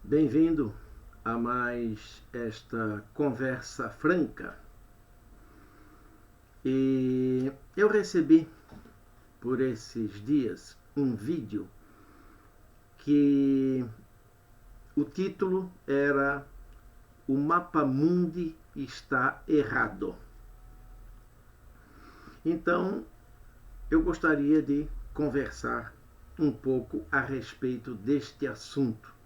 Bem-vindo a mais esta conversa franca. E eu recebi por esses dias um vídeo que o título era "O Mapa Mundi está errado". Então, eu gostaria de conversar um pouco a respeito deste assunto.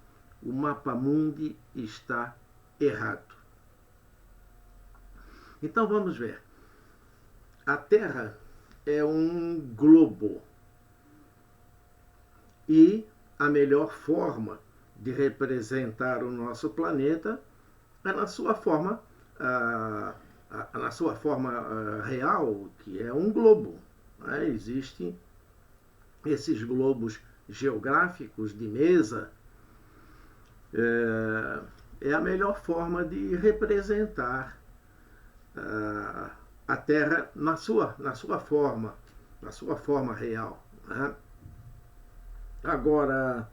O Mapa Mundi está errado. Então vamos ver. A Terra é um globo e a melhor forma de representar o nosso planeta é na sua forma, real, que é um globo. Existem esses globos geográficos de mesa. É a melhor forma de representar a Terra na sua forma real. Agora,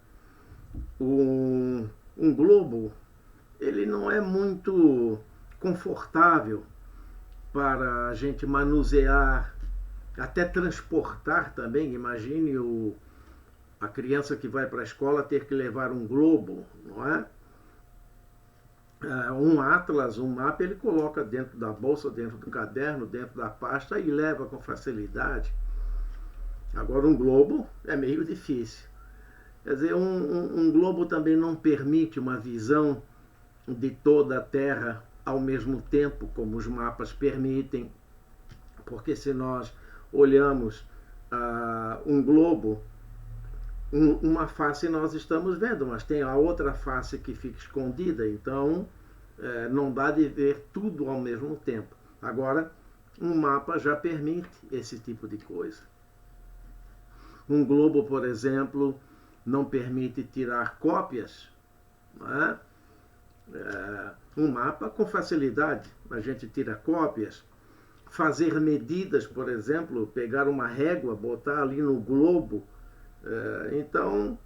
um globo, ele não é muito confortável para a gente manusear, até transportar também. Imagine a criança que vai para a escola ter que levar um globo, não é? Um atlas, um mapa, ele coloca dentro da bolsa, dentro do caderno, dentro da pasta e leva com facilidade. Agora, um globo é meio difícil. Quer dizer, um globo também não permite uma visão de toda a Terra ao mesmo tempo, como os mapas permitem, porque se nós olhamos um globo, uma face nós estamos vendo, mas tem a outra face que fica escondida, então não dá de ver tudo ao mesmo tempo. Agora, um mapa já permite esse tipo de coisa. Um globo, por exemplo, não permite tirar cópias, não é? Um mapa, com facilidade, a gente tira cópias. Fazer medidas, por exemplo, pegar uma régua, botar ali no globo. Então,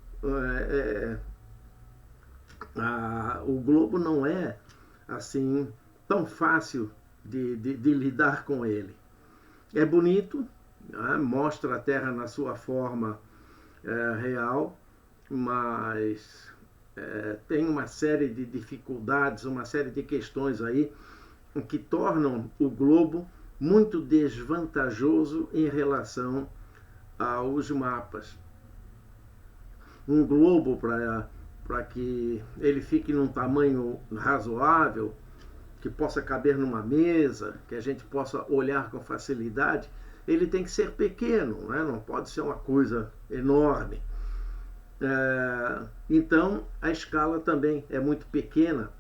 o globo não é assim tão fácil de lidar com ele. É bonito, mostra a Terra na sua forma real, mas tem uma série de dificuldades, uma série de questões aí que tornam o globo muito desvantajoso em relação aos mapas. Um globo, para que ele fique num tamanho razoável, que possa caber numa mesa, que a gente possa olhar com facilidade, ele tem que ser pequeno, né? Não pode ser uma coisa enorme. Então, a escala também é muito pequena.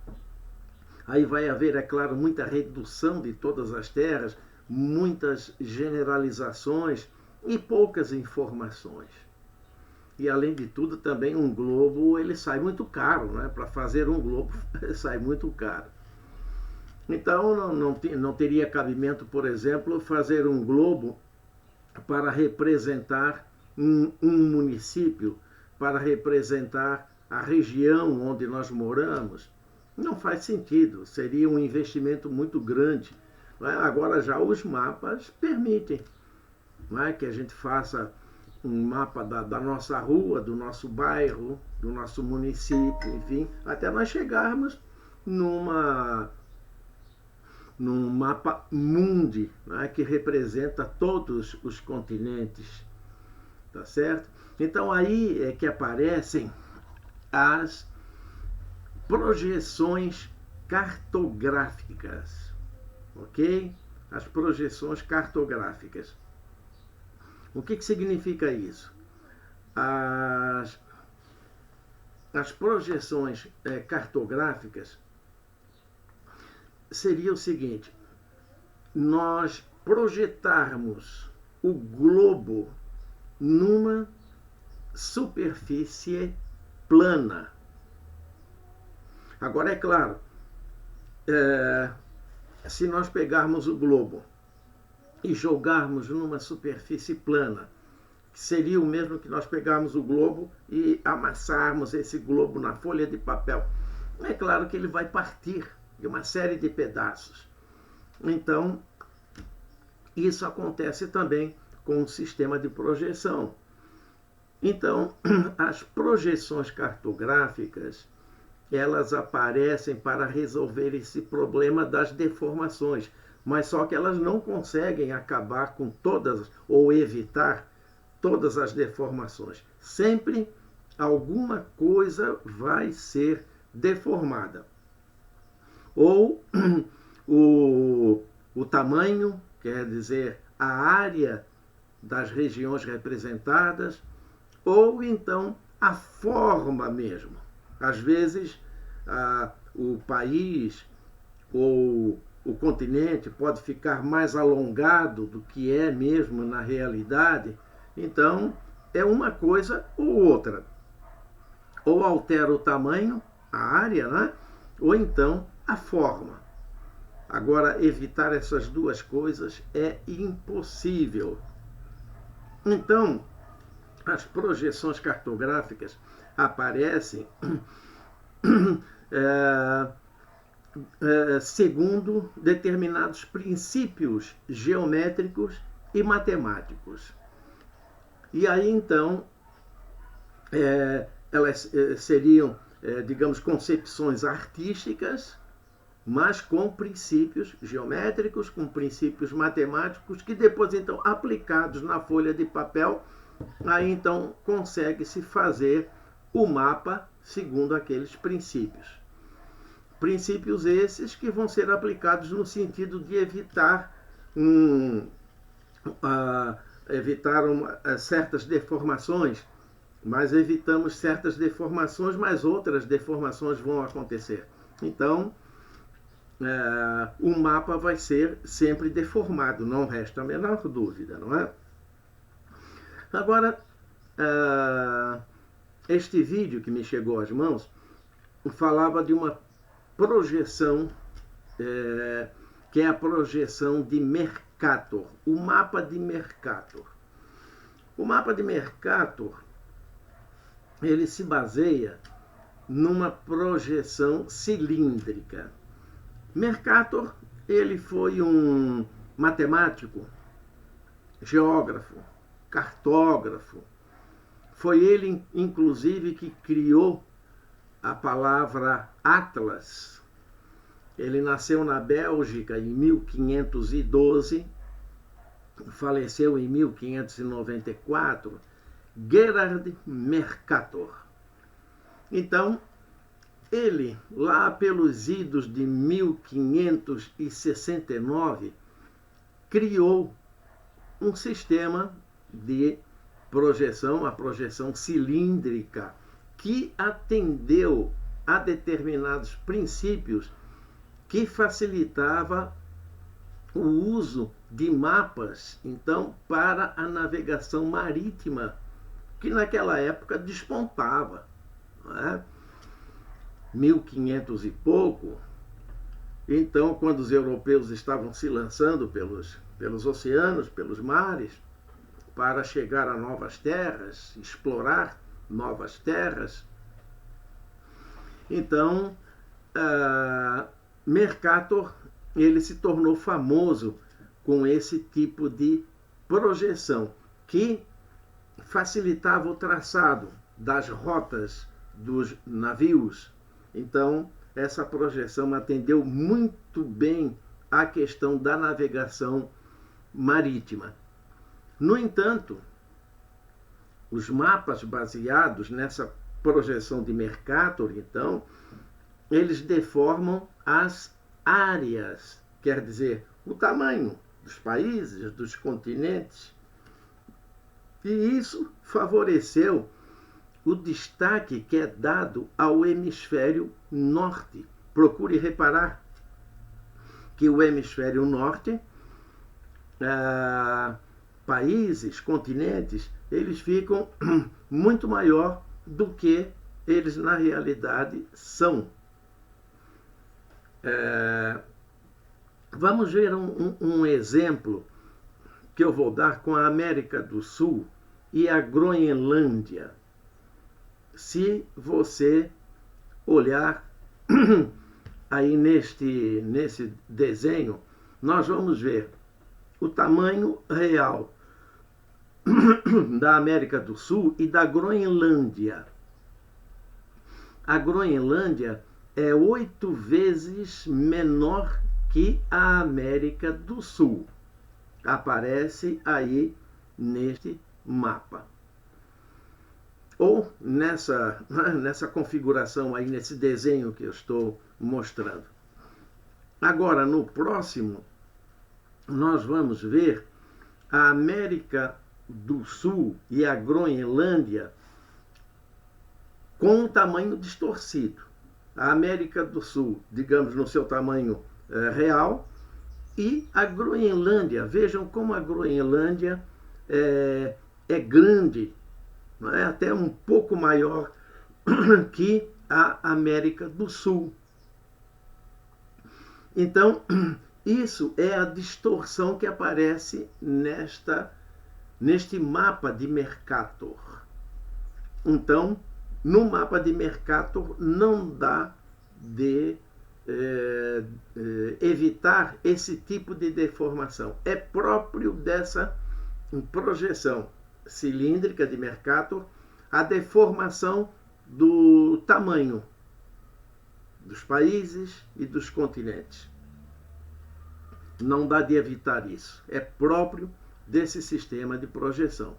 Aí vai haver, é claro, muita redução de todas as terras, muitas generalizações e poucas informações. E, além de tudo, também um globo, ele sai muito caro, né? Para fazer um globo sai muito caro. Então, não teria cabimento, por exemplo, fazer um globo para representar um município, para representar a região onde nós moramos. Não faz sentido, seria um investimento muito grande. Agora, já os mapas permitem, que a gente faça um mapa da nossa rua, do nosso bairro, do nosso município, enfim, até nós chegarmos num mapa mundi, que representa todos os continentes, tá certo? Então aí é que aparecem as projeções cartográficas, ok? As projeções cartográficas. O que significa isso? As projeções cartográficas seria o seguinte: nós projetarmos o globo numa superfície plana. Agora, é claro, se nós pegarmos o globo e jogarmos numa superfície plana, que seria o mesmo que nós pegarmos o globo e amassarmos esse globo na folha de papel. É claro que ele vai partir de uma série de pedaços. Então, isso acontece também com o sistema de projeção. Então, as projeções cartográficas, elas aparecem para resolver esse problema das deformações, mas só que elas não conseguem acabar com todas ou evitar todas as deformações. Sempre alguma coisa vai ser deformada. Ou o tamanho, quer dizer, a área das regiões representadas, ou então a forma mesmo. Às vezes, o país ou o continente pode ficar mais alongado do que é mesmo na realidade. Então, é uma coisa ou outra. Ou altera o tamanho, a área, né? Ou então a forma. Agora, evitar essas duas coisas é impossível. Então, as projeções cartográficas aparecem segundo determinados princípios geométricos e matemáticos. E aí, então, elas seriam, digamos, concepções artísticas, mas com princípios geométricos, com princípios matemáticos, que depois, então, aplicados na folha de papel, aí, então, consegue-se fazer o mapa segundo aqueles princípios. Princípios esses que vão ser aplicados no sentido de evitar certas deformações, mas evitamos certas deformações, mas outras deformações vão acontecer. Então, o mapa vai ser sempre deformado, não resta a menor dúvida, não é? Agora, este vídeo que me chegou às mãos falava de uma projeção, que é a projeção de Mercator, o mapa de Mercator. O mapa de Mercator, ele se baseia numa projeção cilíndrica. Mercator, ele foi um matemático, geógrafo, cartógrafo. Foi ele, inclusive, que criou a palavra Atlas. Ele nasceu na Bélgica em 1512, faleceu em 1594, Gerard Mercator. Então, ele, lá pelos idos de 1569, criou um sistema de projeção, a projeção cilíndrica, que atendeu a determinados princípios que facilitava o uso de mapas, então, para a navegação marítima, que naquela época despontava, não é? 1500 e pouco, então, quando os europeus estavam se lançando pelos oceanos, pelos mares, para chegar a novas terras, explorar novas terras, então, Mercator, ele se tornou famoso com esse tipo de projeção, que facilitava o traçado das rotas dos navios. Então, essa projeção atendeu muito bem à questão da navegação marítima. No entanto, os mapas baseados nessa projeção de Mercator, então, eles deformam as áreas, quer dizer, o tamanho dos países, dos continentes. E isso favoreceu o destaque que é dado ao hemisfério norte. Procure reparar que o hemisfério norte, países, continentes, eles ficam muito maior do que eles na realidade são. Vamos ver um exemplo que eu vou dar com a América do Sul, e a Groenlândia. Se você olhar aí nesse desenho, nós vamos ver o tamanho real da América do Sul e da Groenlândia. A Groenlândia é 8 vezes menor que a América do Sul. Aparece aí neste mapa. Ou nessa configuração aí, nesse desenho que eu estou mostrando. Agora, no próximo, nós vamos ver a América do Sul e a Groenlândia com um tamanho distorcido. A América do Sul, digamos, no seu tamanho real, e a Groenlândia. Vejam como a Groenlândia é grande, não é? Até um pouco maior que a América do Sul. Então, isso é a distorção que aparece neste mapa de Mercator. Então, no mapa de Mercator não dá de evitar esse tipo de deformação. É próprio dessa projeção cilíndrica de Mercator a deformação do tamanho dos países e dos continentes. Não dá de evitar isso. É próprio desse sistema de projeção.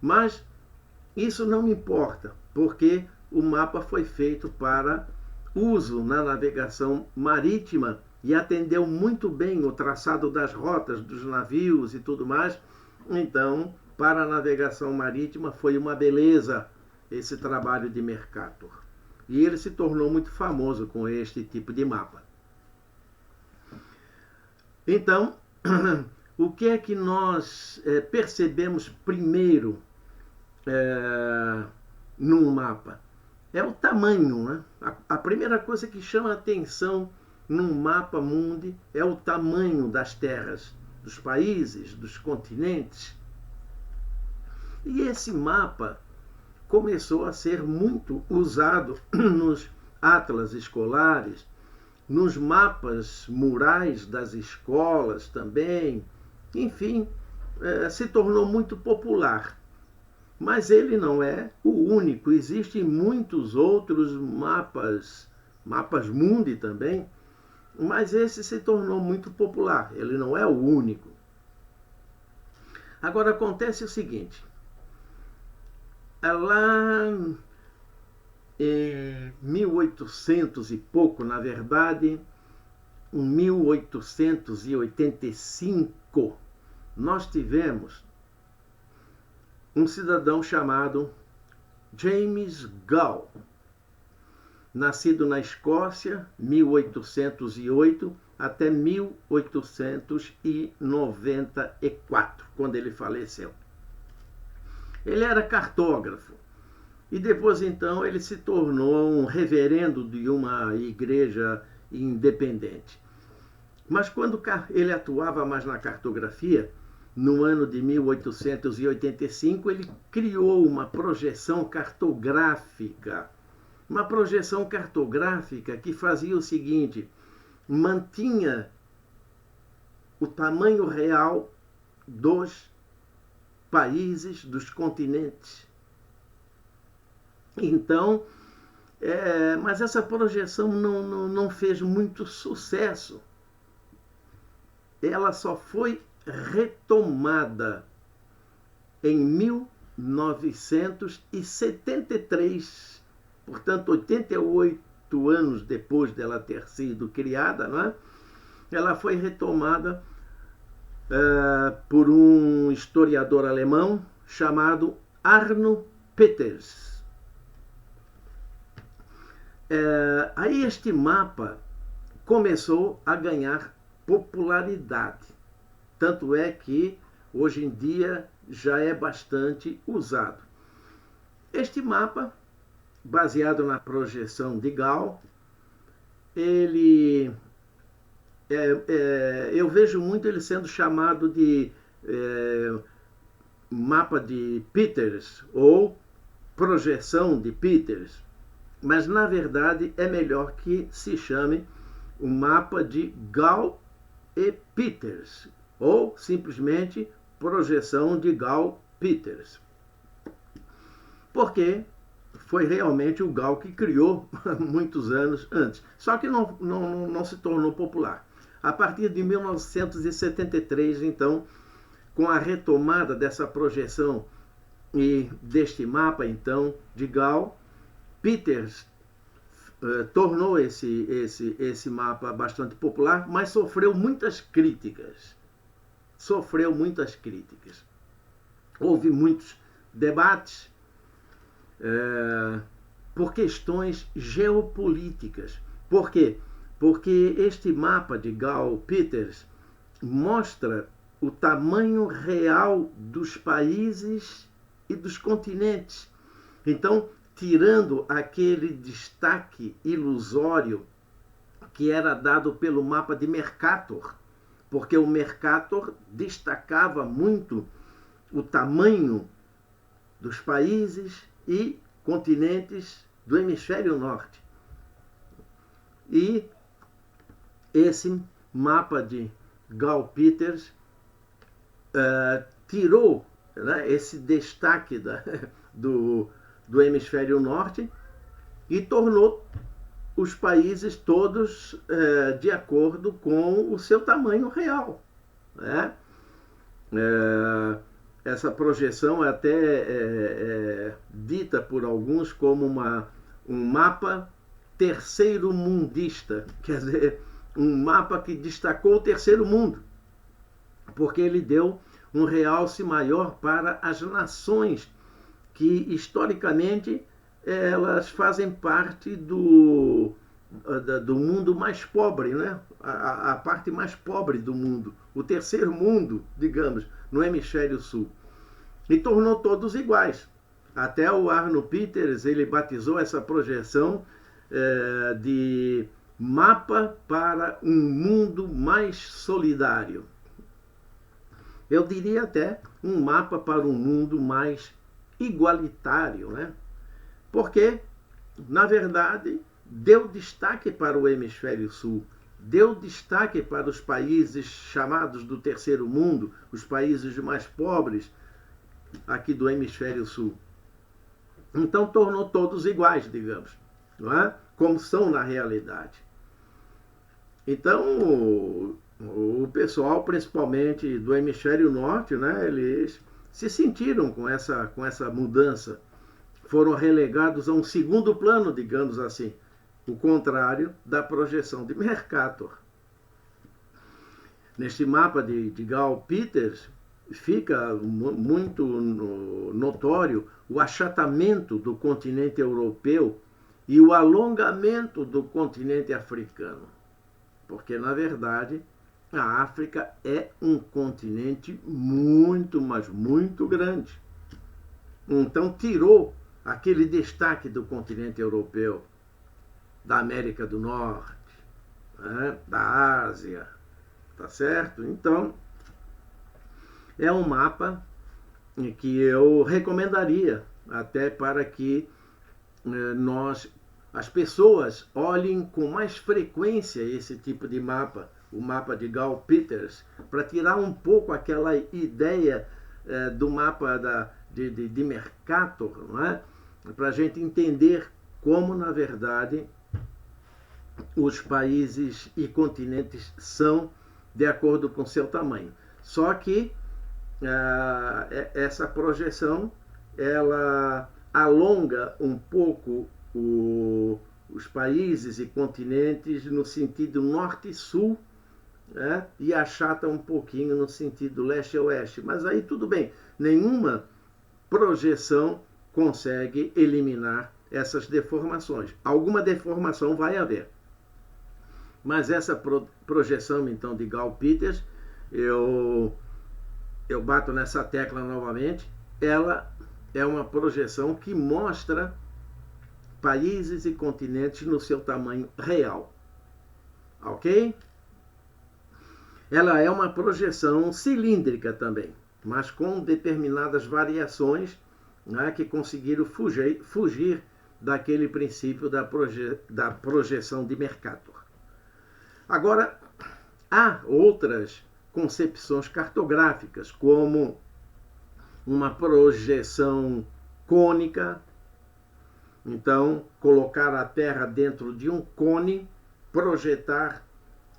Mas isso não importa, porque o mapa foi feito para uso na navegação marítima e atendeu muito bem o traçado das rotas dos navios e tudo mais. Então, para a navegação marítima foi uma beleza esse trabalho de Mercator. E ele se tornou muito famoso com este tipo de mapa. Então, o que é que nós percebemos primeiro num mapa? É o tamanho, né? A primeira coisa que chama a atenção num mapa mundi é o tamanho das terras, dos países, dos continentes. E esse mapa começou a ser muito usado nos atlas escolares, nos mapas murais das escolas também. Enfim, se tornou muito popular. Mas ele não é o único. Existem muitos outros mapas mundi também, mas esse se tornou muito popular. Ele não é o único. Agora acontece o seguinte. Lá em 1800 e pouco, na verdade, em 1885, nós tivemos um cidadão chamado James Gall, nascido na Escócia, 1808 até 1894, quando ele faleceu. Ele era cartógrafo e depois então ele se tornou um reverendo de uma igreja independente. Mas quando ele atuava mais na cartografia, no ano de 1885, ele criou uma projeção cartográfica. Uma projeção cartográfica que fazia o seguinte: mantinha o tamanho real dos países, dos continentes. Então, mas essa projeção não fez muito sucesso. Ela só foi retomada em 1973, portanto 88 anos depois dela ter sido criada, não é? Ela foi retomada por um historiador alemão chamado Arno Peters. Aí este mapa começou a ganhar popularidade. Tanto é que hoje em dia já é bastante usado. Este mapa, baseado na projeção de Gall, ele eu vejo muito ele sendo chamado de mapa de Peters ou projeção de Peters, mas na verdade é melhor que se chame o mapa de Gall e Peters, ou simplesmente projeção de Gall Peters. Porque foi realmente o Gall que criou muitos anos antes, só que não se tornou popular. A partir de 1973, então, com a retomada dessa projeção e deste mapa, então, de Gall, Peters tornou esse mapa bastante popular, mas sofreu muitas críticas. Houve muitos debates por questões geopolíticas. Por quê? Porque este mapa de Gall Peters mostra o tamanho real dos países e dos continentes. Então, tirando aquele destaque ilusório que era dado pelo mapa de Mercator, porque o Mercator destacava muito o tamanho dos países e continentes do hemisfério norte. E esse mapa de Gall Peters tirou, né, esse destaque do hemisfério norte e tornou os países todos de acordo com o seu tamanho real, né? Essa projeção é até dita por alguns como um mapa terceiro mundista, quer dizer, um mapa que destacou o terceiro mundo, porque ele deu um realce maior para as nações que historicamente elas fazem parte do mundo mais pobre, né? A parte mais pobre do mundo, o terceiro mundo, digamos, no hemisfério sul. E tornou todos iguais. Até o Arno Peters, ele batizou essa projeção de mapa para um mundo mais solidário. Eu diria até um mapa para um mundo mais igualitário, né? Porque, na verdade, deu destaque para o hemisfério sul, deu destaque para os países chamados do terceiro mundo, os países mais pobres aqui do hemisfério sul. Então tornou todos iguais, digamos, não é? Como são na realidade. Então o pessoal, principalmente do hemisfério norte, né, eles se sentiram com essa mudança. Foram relegados a um segundo plano, digamos assim, o contrário da projeção de Mercator. Neste mapa de Gall Peters, fica muito notório o achatamento do continente europeu e o alongamento do continente africano. Porque, na verdade, a África é um continente muito, mas muito grande. Então, tirou aquele destaque do continente europeu, da América do Norte, né, da Ásia, tá certo? Então, é um mapa que eu recomendaria até para que as pessoas olhem com mais frequência esse tipo de mapa, o mapa de Gall Peters, para tirar um pouco aquela ideia do mapa de Mercator, não é? Para a gente entender como, na verdade, os países e continentes são de acordo com seu tamanho. Só que essa projeção, ela alonga um pouco os países e continentes no sentido norte e sul, né? E achata um pouquinho no sentido leste e oeste. Mas aí tudo bem, nenhuma projeção consegue eliminar essas deformações. Alguma deformação vai haver. Mas essa projeção, então, de Gall Peters, eu bato nessa tecla novamente, ela é uma projeção que mostra países e continentes no seu tamanho real. Ok? Ela é uma projeção cilíndrica também. mas com determinadas variações, né, que conseguiram fugir daquele princípio da projeção de Mercator. Agora, há outras concepções cartográficas, como uma projeção cônica. Então, colocar a Terra dentro de um cone, projetar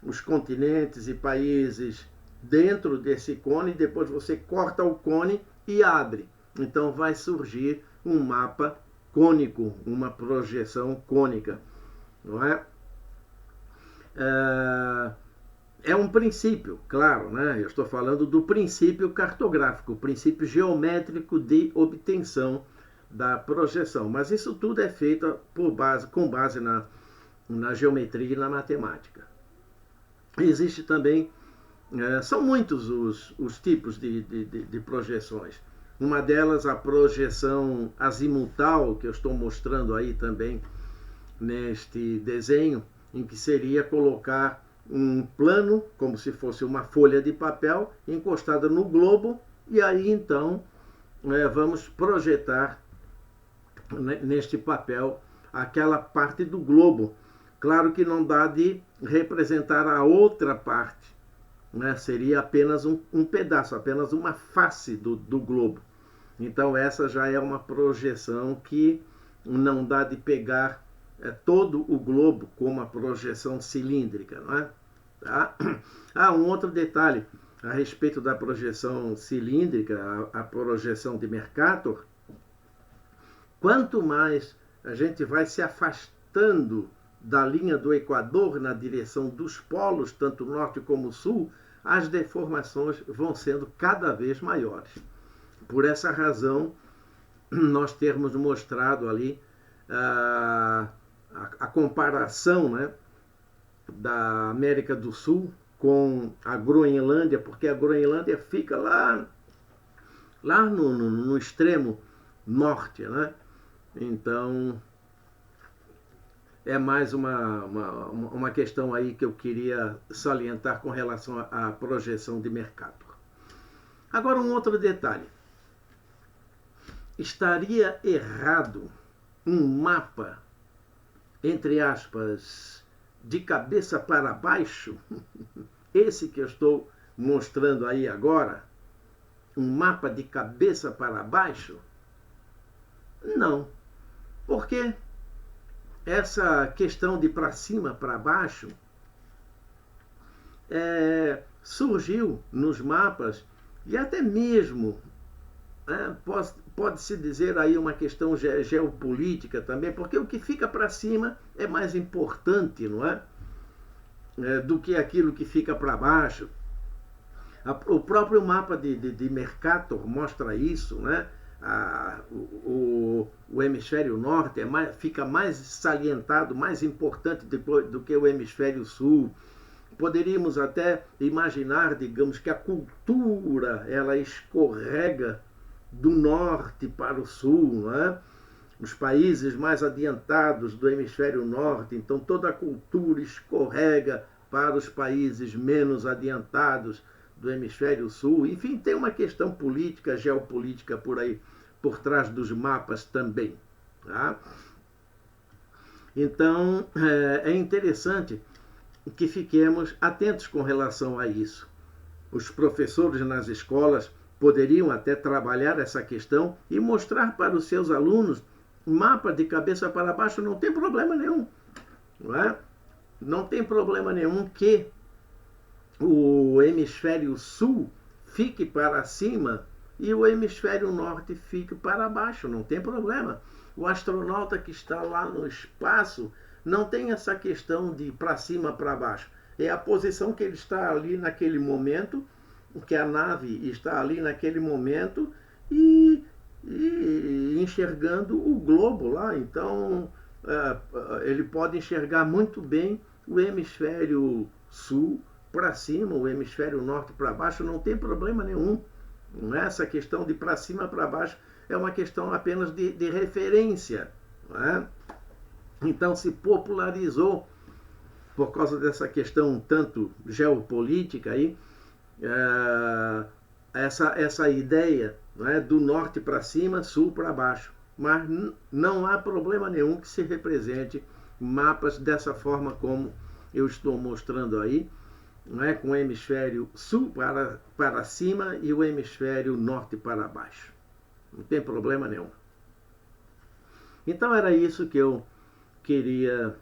os continentes e países dentro desse cone, depois você corta o cone e abre. Então vai surgir um mapa cônico, uma projeção cônica, não é? É um princípio, claro, né? Eu estou falando do princípio cartográfico, o princípio geométrico de obtenção da projeção. Mas isso tudo é feito com base na geometria e na matemática. Existe também, são muitos os tipos de projeções. Uma delas, a projeção azimutal, que eu estou mostrando aí também neste desenho, em que seria colocar um plano, como se fosse uma folha de papel, encostada no globo, e aí então vamos projetar neste papel aquela parte do globo. Claro que não dá de representar a outra parte, né? Seria apenas um pedaço, apenas uma face do globo. Então essa já é uma projeção que não dá de pegar todo o globo como uma projeção cilíndrica, não é? Tá? Um outro detalhe a respeito da projeção cilíndrica, a projeção de Mercator. Quanto mais a gente vai se afastando da linha do Equador na direção dos polos, tanto norte como sul, as deformações vão sendo cada vez maiores. Por essa razão, nós termos mostrado ali a comparação, né, da América do Sul com a Groenlândia, porque a Groenlândia fica lá no extremo norte, né? Então, é mais uma questão aí que eu queria salientar com relação à projeção de Mercator. Agora, um outro detalhe. Estaria errado um mapa, entre aspas, de cabeça para baixo? Esse que eu estou mostrando aí agora, um mapa de cabeça para baixo? Não. Porque essa questão de para cima, para baixo, surgiu nos mapas, e até mesmo pode-se dizer aí uma questão geopolítica também, porque o que fica para cima é mais importante, não é? Do que aquilo que fica para baixo. O próprio mapa de Mercator mostra isso, né? O hemisfério norte fica mais salientado, mais importante do que o hemisfério sul. Poderíamos até imaginar, digamos, que a cultura ela escorrega do norte para o sul, não é? Os países mais adiantados do hemisfério norte, então toda a cultura escorrega para os países menos adiantados do hemisfério sul. Enfim, tem uma questão política, geopolítica por aí, por trás dos mapas também. Tá? Então, é interessante que fiquemos atentos com relação a isso. Os professores nas escolas poderiam até trabalhar essa questão e mostrar para os seus alunos mapa de cabeça para baixo, não tem problema nenhum. Não é? Não tem problema nenhum que o hemisfério sul fique para cima e o hemisfério norte fique para baixo, não tem problema. O astronauta que está lá no espaço não tem essa questão de para cima, para baixo. É a posição que ele está ali naquele momento, que a nave está ali naquele momento e enxergando o globo lá. Então, ele pode enxergar muito bem o hemisfério sul para cima, o hemisfério norte para baixo, não tem problema nenhum. Essa questão de para cima, para baixo é uma questão apenas de referência. Não é? Então se popularizou, por causa dessa questão tanto geopolítica aí, essa ideia, não é, do norte para cima, sul para baixo. Mas não há problema nenhum que se represente mapas dessa forma como eu estou mostrando aí, não é, com o hemisfério sul para cima e o hemisfério norte para baixo. Não tem problema nenhum. Então era isso que eu queria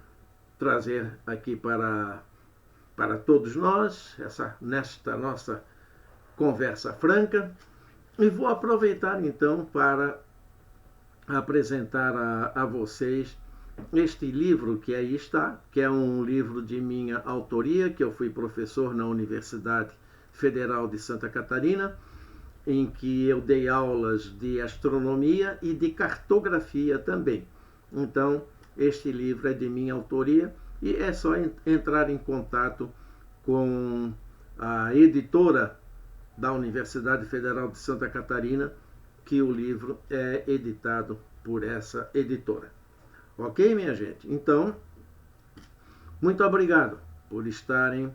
trazer aqui para todos nós, nesta nossa conversa franca. E vou aproveitar então para apresentar a vocês este livro que aí está, que é um livro de minha autoria, que eu fui professor na Universidade Federal de Santa Catarina, em que eu dei aulas de astronomia e de cartografia também. Então, este livro é de minha autoria e é só entrar em contato com a editora da Universidade Federal de Santa Catarina, que o livro é editado por essa editora. Ok, minha gente? Então, muito obrigado por estarem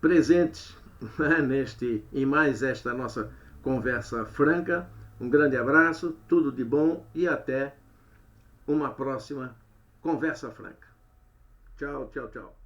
presentes, né, em mais esta nossa conversa franca. Um grande abraço, tudo de bom e até uma próxima conversa franca. Tchau, tchau, tchau.